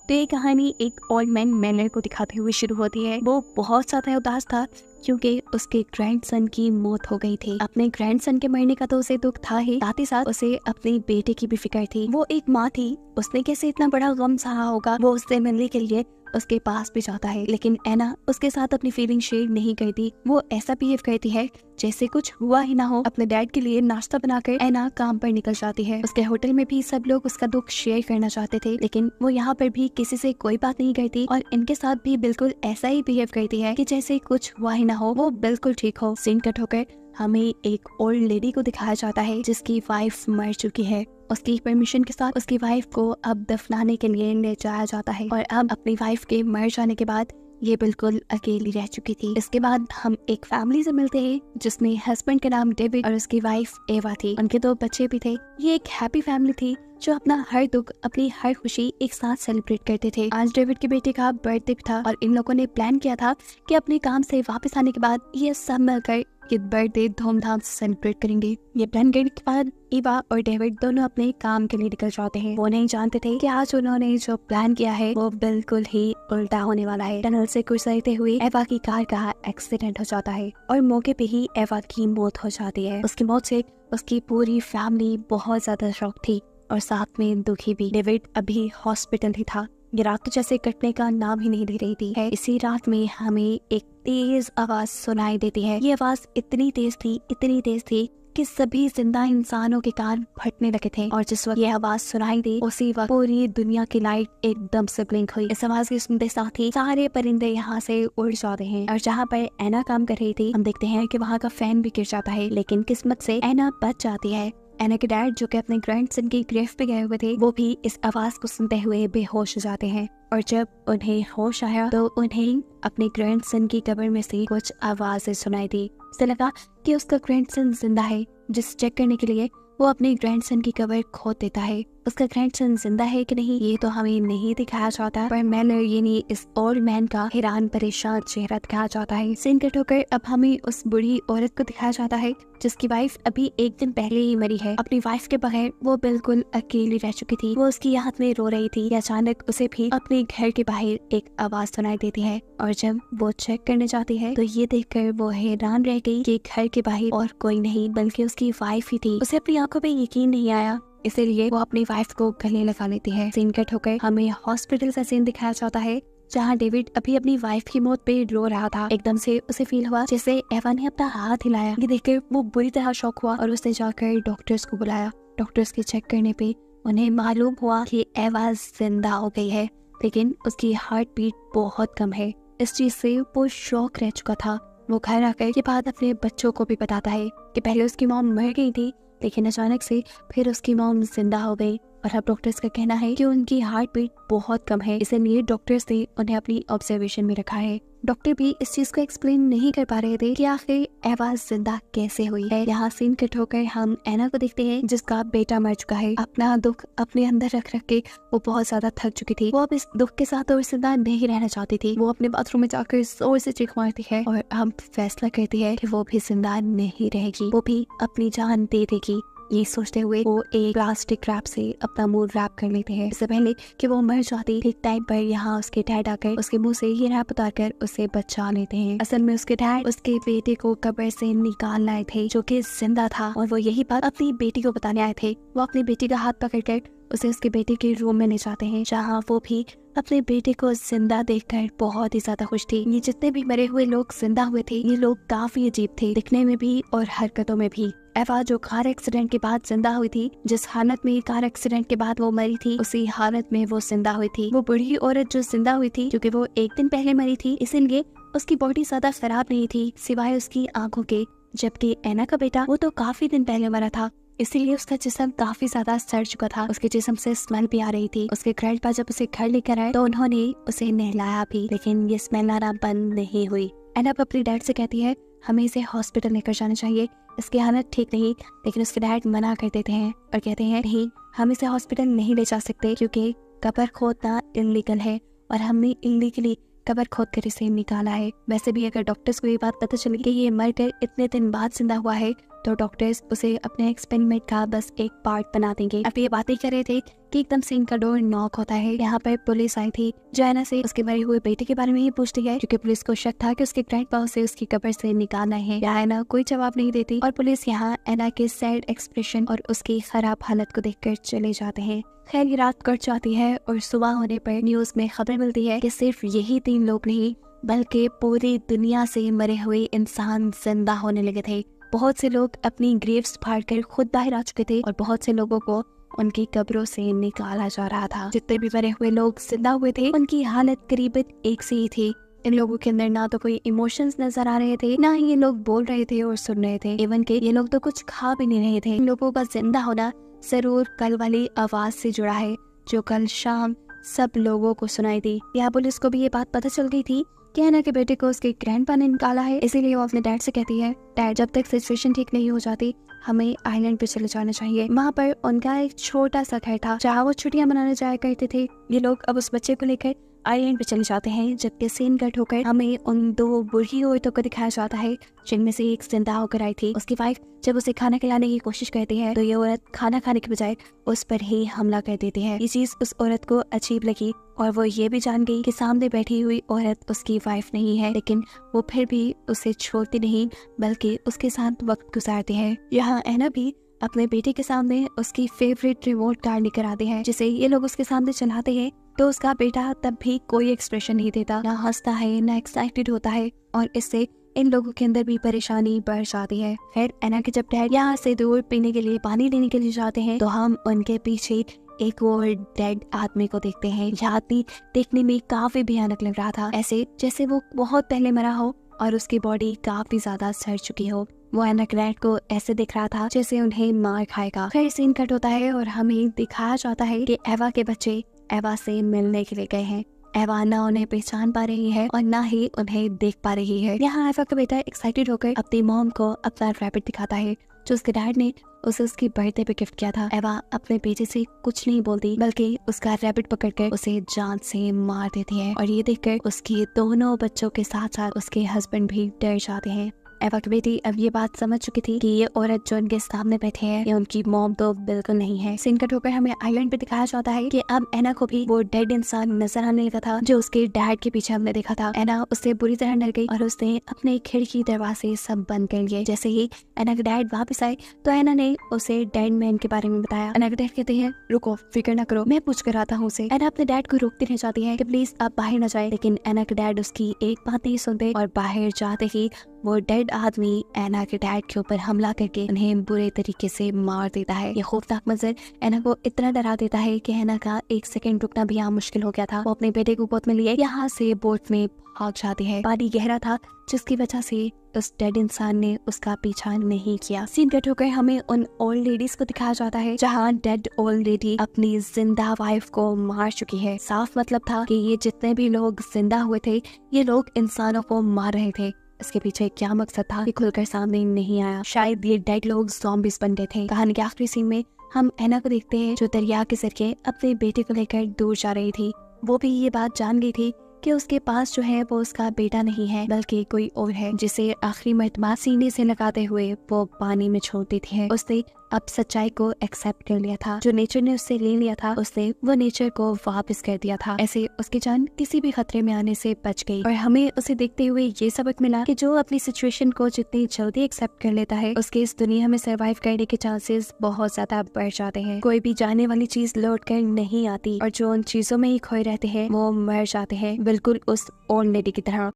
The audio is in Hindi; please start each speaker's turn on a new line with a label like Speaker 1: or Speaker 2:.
Speaker 1: तो ये कहानी एक ओल्ड मैन मैनर को दिखाते हुए शुरू होती है। वो बहुत ज्यादा उदास था क्योंकि उसके ग्रैंडसन की मौत हो गई थी। अपने ग्रैंडसन के मरने का तो उसे दुख था ही, साथ ही साथ उसे अपने बेटे की भी फिक्र थी। वो एक माँ थी, उसने कैसे इतना बड़ा गम सहा होगा। वो उससे मिलने के लिए उसके पास भी जाता है, लेकिन एना उसके साथ अपनी फीलिंग शेयर नहीं करती। वो ऐसा बिहेव करती है जैसे कुछ हुआ ही ना हो। अपने डैड के लिए नाश्ता बनाकर एना काम पर निकल जाती है। उसके होटल में भी सब लोग उसका दुख शेयर करना चाहते थे, लेकिन वो यहाँ पर भी किसी से कोई बात नहीं करती और इनके साथ भी बिल्कुल ऐसा ही बिहेव करती है कि जैसे कुछ हुआ ही ना हो, वो बिल्कुल ठीक हो। सीन कट होकर हमें एक ओल्ड लेडी को दिखाया जाता है जिसकी वाइफ मर चुकी है। उसकी परमिशन के साथ उसकी वाइफ को अब दफनाने के लिए ले जाया जाता है और अब अपनी वाइफ के मर जाने के बाद ये बिल्कुल अकेली रह चुकी थी। इसके बाद हम एक फैमिली से मिलते हैं जिसमें हस्बैंड का नाम डेविड और उसकी वाइफ एवा थी। उनके 2 बच्चे भी थे। ये एक हैप्पी फैमिली थी जो अपना हर दुख, अपनी हर खुशी एक साथ सेलिब्रेट करते थे। आज डेविड के बेटे का बर्थडे था और इन लोगों ने प्लान किया था कि अपने काम से वापस आने के बाद ये सब मिलकर ये बर्थडे धूमधाम से सेलिब्रेट करेंगे। ये प्लान करने के बाद एवा और डेविड दोनों अपने काम के लिए निकल जाते हैं। वो नहीं जानते थे कि आज उन्होंने जो प्लान किया है वो बिल्कुल ही उल्टा होने वाला है। टनल से गुजरते हुए एवा की कार का एक्सीडेंट हो जाता है और मौके पे ही एवा की मौत हो जाती है। उसकी मौत से उसकी पूरी फैमिली बहुत ज्यादा शॉक थी और साथ में दुखी भी। डेविड अभी हॉस्पिटल ही था। ये रात तो जैसे कटने का नाम ही नहीं ले रही थी। इसी रात में हमें एक तेज आवाज सुनाई देती है। ये आवाज इतनी तेज थी कि सभी जिंदा इंसानों के कान फटने लगे थे और जिस वक्त ये आवाज सुनाई दी उसी वक्त पूरी दुनिया की लाइट एकदम से ब्लिंक हुई। इस आवाज के सुनते साथ ही सारे परिंदे यहाँ से उड़ जाते हैं और जहाँ पर एना काम कर रही थी हम देखते हैं कि वहाँ का फैन भी गिर जाता है, लेकिन किस्मत से एना बच जाती है। एना के डैड जो कि अपने ग्रैंडसन की ग्रेव पे गए हुए थे वो भी इस आवाज को सुनते हुए बेहोश हो जाते हैं और जब उन्हें होश आया तो उन्हें अपने ग्रैंडसन की कब्र में से कुछ आवाजें सुनाई दी। उसे लगा कि उसका ग्रैंडसन जिंदा है। जिस चेक करने के लिए वो अपने ग्रैंडसन की कब्र खोद देता है। उसका ग्रैंडसन जिंदा है कि नहीं ये तो हमें नहीं दिखाया जाता, पर मैनर यानी इस ओल्ड मैन का हैरान परेशान चेहरा दिखाया जाता है। सीन कट होकर अब हमें उस बुढ़ी औरत को दिखाया जाता है जिसकी वाइफ अभी एक दिन पहले ही मरी है। अपनी वाइफ के बगैर वो बिल्कुल अकेली रह चुकी थी। वो उसकी याद में रो रही थी। अचानक उसे भी अपने घर के बाहर एक आवाज सुनाई देती है और जब वो चेक करने जाती है तो ये देखकर वो हैरान रह गई कि घर के बाहर और कोई नहीं बल्कि उसकी वाइफ ही थी। उसे अपनी आंखों पे यकीन नहीं आया, इसीलिए वो अपनी वाइफ को गले लगा लेती है। सीन कट होकर हमें हॉस्पिटल का सीन दिखाया जाता है जहाँ डेविड अभी अपनी वाइफ की मौत पे रो रहा था। एकदम से उसे फील हुआ जैसे एवा ने अपना हाथ हिलाया। ये देखकर वो बुरी तरह शॉक हुआ और उसने जाकर डॉक्टर्स को बुलाया। डॉक्टर्स के चेक करने पे उन्हें मालूम हुआ कि एवा जिंदा हो गई है, लेकिन उसकी हार्ट बीट बहुत कम है। इस चीज से वो शॉक रह चुका था। वो घर आकर ये बात अपने बच्चों को भी बताता है कि पहले उसकी मॉम मर गई थी लेकिन अचानक से फिर उसकी मॉम जिंदा हो गई और अब डॉक्टर्स का कहना है कि उनकी हार्ट बीट बहुत कम है, इसलिए डॉक्टर्स ने उन्हें अपनी ऑब्जर्वेशन में रखा है। डॉक्टर भी इस चीज को एक्सप्लेन नहीं कर पा रहे थे कि आखिर एवा जिंदा कैसे हुई है। यहाँ सीन कट होकर हम एना को देखते हैं जिसका बेटा मर चुका है। अपना दुख अपने अंदर रख रख के वो बहुत ज्यादा थक चुकी थी। वो अब इस दुख के साथ और जिंदा नहीं रहना चाहती थी। वो अपने बाथरूम में जाकर जोर से चीख मारती है और अब फैसला करती है कि वो भी जिंदा नहीं रहेगी, वो भी अपनी जान दे देगी। ये सोचते हुए वो एक प्लास्टिक रैप से अपना मुंह रैप कर लेते हैं। इससे पहले कि वो मर जाती ठीक टाइम पर यहाँ उसके डैड आकर उसके मुंह से ये रैप उतारकर उसे बचा लेते हैं। असल में उसके डैड उसके बेटे को कब्र से निकाल लाए थे जो कि जिंदा था और वो यही बात अपनी बेटी को बताने आए थे। वो अपनी बेटी का हाथ पकड़कर उसे उसके बेटे के रूम में ले जाते हैं जहाँ वो भी अपने बेटे को जिंदा देखकर बहुत ही ज्यादा खुश थी। ये जितने भी मरे हुए लोग जिंदा हुए थे ये लोग काफी अजीब थे दिखने में भी और हरकतों में भी। एवा जो कार एक्सीडेंट के बाद जिंदा हुई थी, जिस हालत में कार एक्सीडेंट के बाद वो मरी थी उसी हालत में वो जिंदा हुई थी। वो बूढ़ी औरत जो जिंदा हुई थी क्योंकि वो एक दिन पहले मरी थी इसलिए उसकी बॉडी ज्यादा खराब नहीं थी सिवाय उसकी आंखों के, जबकि एना का बेटा वो तो काफी दिन पहले मरा था इसीलिए उसका जिस्म काफी ज्यादा सड़ चुका था। उसके जिस्म से स्मेल भी आ रही थी। उसके ग्रैंडपा जब उसे घर लेकर आए तो उन्होंने उसे नहलाया भी, लेकिन ये स्मेल आना बंद नहीं हुई। एना अपने डैड से कहती है हमें इसे हॉस्पिटल लेकर जाना चाहिए, इसकी हालत ठीक नहीं, लेकिन उसके डैड मना कर देते हैं और कहते हैं नहीं हम इसे हॉस्पिटल नहीं ले जा सकते क्योंकि कब्र खोदना इल्लीगल है और हमने इल्लीगली कब्र खोद कर इसे निकाला है। वैसे भी अगर डॉक्टर्स को ये बात पता चली कि ये मर कर इतने दिन बाद जिंदा हुआ है तो डॉक्टर्स उसे अपने एक्सपेरिमेंट का बस एक पार्ट बना देंगे। अब ये बातें कर रहे थे कि एकदम से इनका डोर नॉक होता है। यहाँ पर पुलिस आई थी जो एना से उसके मरे हुए बेटे के बारे में ही पूछती है, क्योंकि पुलिस को शक था कि उसके ग्रैंडपा उसे उसकी कब्र से निकालना है। यहाँ एना कोई जवाब नहीं देती और पुलिस यहाँ एना के सैड एक्सप्रेशन और उसकी खराब हालत को देखकर चले जाते हैं। खैर ये रात कट जाती है और सुबह होने पर न्यूज में खबर मिलती है कि सिर्फ यही 3 लोग नहीं बल्कि पूरी दुनिया से मरे हुए इंसान जिंदा होने लगे थे। बहुत से लोग अपनी ग्रेव्स फाड़कर खुद बाहर आ चुके थे और बहुत से लोगों को उनकी कब्रों से निकाला जा रहा था। जितने भी मरे हुए लोग जिंदा हुए थे उनकी हालत करीबन एक से ही थी। इन लोगों के अंदर ना तो कोई इमोशंस नजर आ रहे थे, ना ही ये लोग बोल रहे थे और सुन रहे थे। इवन के ये लोग तो कुछ खा भी नहीं रहे थे। इन लोगों का जिंदा होना जरूर कल वाली आवाज से जुड़ा है जो कल शाम सब लोगों को सुनाई दी। यहाँ पुलिस को भी ये बात पता चल गई थी कि एना के बेटे को उसके ग्रैंडपा ने निकाला है। इसीलिए वो अपने डैड से कहती है, डैड जब तक सिचुएशन ठीक नहीं हो जाती हमें आइलैंड पे चले जाना चाहिए। वहाँ पर उनका एक छोटा सा घर था जहाँ वो छुट्टियां मनाने जाया करते थे। ये लोग अब उस बच्चे को लेकर आइलैंड पे चले जाते हैं, जबकि सीन कट होकर हमें उन 2 बूढ़ी औरतों को दिखाया जाता है जिनमें से एक जिंदा होकर आई थी। उसकी वाइफ जब उसे खाना खिलाने की कोशिश करती है तो ये औरत खाना खाने के बजाय उस पर ही हमला कर देती है। ये चीज उस औरत को अजीब लगी और वो ये भी जान गई कि सामने बैठी हुई औरत उसकी वाइफ नहीं है, लेकिन वो फिर भी उसे छोड़ती नहीं बल्कि उसके साथ वक्त गुजारती है। यहाँ एना भी अपने बेटे के सामने उसकी फेवरेट रिमोट कार लेकर आती है जिसे ये लोग उसके सामने चलाते हैं। तो उसका बेटा तब भी कोई एक्सप्रेशन नहीं देता, ना हंसता है ना एक्साइटेड होता है और इससे इन लोगों के अंदर भी परेशानी बढ़ जाती है। खैर एना के जब डैड यहाँ से दूर पीने के लिए पानी लेने के लिए जाते हैं तो हम उनके पीछे एक और डेड आदमी को देखते हैं। यह आदमी देखने में काफी भयानक लग रहा था, ऐसे जैसे वो बहुत पहले मरा हो और उसकी बॉडी काफी ज्यादा सड़ चुकी हो। वो एना के डैड को ऐसे दिख रहा था जैसे उन्हें मार खाएगा। खैर सीन कट होता है और हमें दिखाया जाता है कि एवा के बच्चे एवा से मिलने के लिए गए हैं। एवा ना उन्हें पहचान पा रही है और ना ही उन्हें देख पा रही है। यहाँ एवा का बेटा एक्साइटेड होकर अपनी मॉम को अपना रैबिट दिखाता है जो उसके डैड ने उसे उसकी बर्थडे पे गिफ्ट किया था। एवा अपने बेटे से कुछ नहीं बोलती बल्कि उसका रैबिट पकड़कर उसे जान से मार देती है और ये देखकर उसके दोनों बच्चों के साथ साथ उसके हस्बैंड भी डर जाते हैं। एवा की बेटी अब ये बात समझ चुकी थी कि ये औरत जो उनके सामने बैठे हैं ये उनकी मॉम तो बिल्कुल नहीं है। सीन कट होकर हमें आइलैंड पे दिखाया जाता है कि अब एना को भी वो डेड इंसान नजर आने लगा था जो उसके डैड के पीछे हमने देखा था। एना उससे बुरी तरह डर गई और उसने अपने खिड़की दरवाजे सब बंद कर लिए। जैसे ही एना के डैड वापस आए तो एना ने उसे डेड मैन के बारे में बताया। एना के डैड कहते हैं, रुको फिक्र न करो, मैं पूछ कर आता हूँ उसे। एना अपने डैड को रोकती रह जाती है कि प्लीज आप बाहर न जाए, लेकिन एना के डैड उसकी एक बात नहीं सुनते और बाहर जाते ही वो डेड आदमी एना के डैड के ऊपर हमला करके उन्हें बुरे तरीके से मार देता है। ये खौफनाक मंजर एना को इतना डरा देता है कि एना का 1 सेकंड रुकना भी यहाँ मुश्किल हो गया था। वो अपने बेटे को गोद में लिए यहाँ से बोट में भाग जाती है। पानी गहरा था जिसकी वजह से उस डेड इंसान ने उसका पीछा नहीं किया। सीन कट होकर हमें उन ओल्ड लेडीज को दिखाया जाता है जहाँ डेड ओल्ड लेडी अपनी जिंदा वाइफ को मार चुकी है। साफ मतलब था कि ये जितने भी लोग जिंदा हुए थे ये लोग इंसानों को मार रहे थे। इसके पीछे क्या मकसद था ये खुलकर सामने नहीं आया। शायद ये डेड लोग ज़ॉम्बीज़ बन गए थे। कहानी के आखिरी सीन में हम एना को देखते हैं जो दरिया के जरिए अपने बेटे को लेकर दूर जा रही थी। वो भी ये बात जान गई थी कि उसके पास जो है वो उसका बेटा नहीं है बल्कि कोई और है जिसे आखिरी मर्तबा सीने से लगाते हुए वो पानी में छोड़ दी थी। उसने अब सच्चाई को एक्सेप्ट कर लिया था। जो नेचर ने उससे ले लिया था उसने वो नेचर को वापस कर दिया था। ऐसे उसकी जान किसी भी खतरे में आने से बच गई और हमें उसे देखते हुए ये सबक मिला कि जो अपनी सिचुएशन को जितनी जल्दी एक्सेप्ट कर लेता है उसके इस दुनिया में सर्वाइव करने के चांसेस बहुत ज्यादा बढ़ जाते हैं। कोई भी जाने वाली चीज लौट कर नहीं आती और जो उन चीजों में ही खोए रहते हैं वो मर जाते हैं, बिल्कुल उस ओल्ड लेडी की तरह।